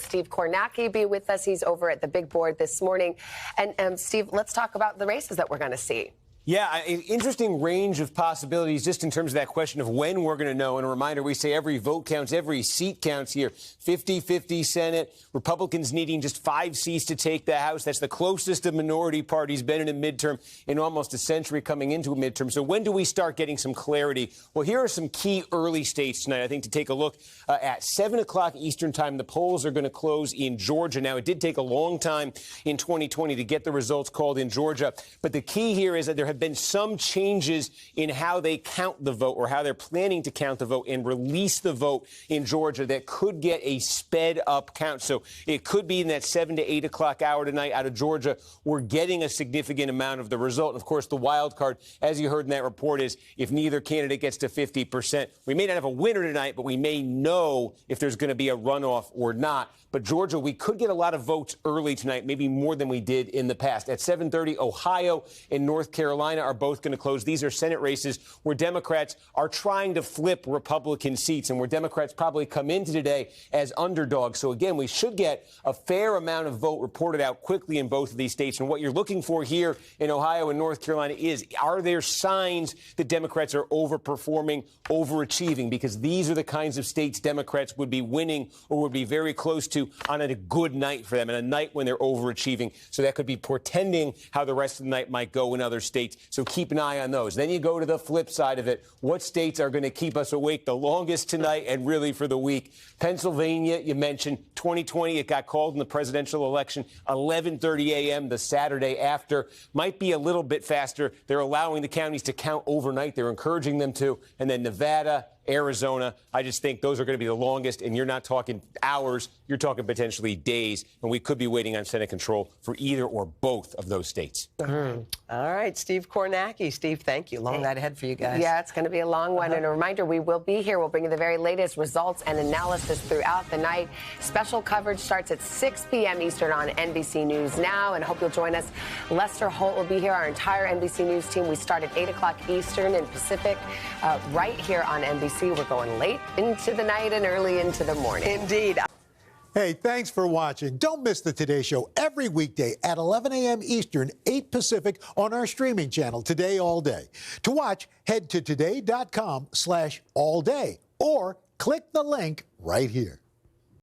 Steve Kornacki be with us. He's over at the big board this morning. And Steve, let's talk about the races that we're going to see. Yeah, an interesting range of possibilities just in terms of that question of when we're going to know. And a reminder, we say every vote counts, every seat counts here. 50-50 Senate, Republicans needing just 5 seats to take the House. That's the closest a minority party's been in a midterm in almost a century coming into a midterm. So when do we start getting some clarity? Well, here are some key early states tonight, I think, to take a look at 7 o'clock Eastern time. The polls are going to close in Georgia. Now, it did take a long time in 2020 to get the results called in Georgia. But the key here is that there have been some changes in how they count the vote or how they're planning to count the vote and release the vote in Georgia that could get a sped up count. So it could be in that 7 to 8 o'clock hour tonight out of Georgia. We're getting a significant amount of the result. And of course, the wild card, as you heard in that report, is if neither candidate gets to 50%, we may not have a winner tonight, but we may know if there's going to be a runoff or not. But Georgia, we could get a lot of votes early tonight, maybe more than we did in the past. At 7:30, Ohio and North Carolina are both going to close. These are Senate races where Democrats are trying to flip Republican seats and where Democrats probably come into today as underdogs. So, again, we should get a fair amount of vote reported out quickly in both of these states. And what you're looking for here in Ohio and North Carolina is, are there signs that Democrats are overperforming, overachieving? Because these are the kinds of states Democrats would be winning or would be very close to on a good night for them, and a night when they're overachieving. So that could be portending how the rest of the night might go in other states. So keep an eye on those. Then you go to the flip side of it. What states are going to keep us awake the longest tonight and really for the week? Pennsylvania, you mentioned 2020. It got called in the presidential election, 11:30 a.m. the Saturday after. Might be a little bit faster. They're allowing the counties to count overnight. They're encouraging them to. And then Nevada, Arizona, I just think those are going to be the longest, and you're not talking hours, you're talking potentially days, and we could be waiting on Senate control for either or both of those states. All right, Steve Kornacki. Steve, thank you. Long night ahead for you guys. Yeah, it's going to be a long one. And a reminder, we will be here. We'll bring you the very latest results and analysis throughout the night. Special coverage starts at 6 p.m. Eastern on NBC News Now, and hope you'll join us. Lester Holt will be here, our entire NBC News team. We start at 8 o'clock Eastern and Pacific right here on NBC. We're going late into the night and early into the morning. Indeed. Hey, thanks for watching. Don't miss the Today Show every weekday at 11 a.m. Eastern, 8 Pacific on our streaming channel, Today All Day. To watch, head to today.com/allday or click the link right here.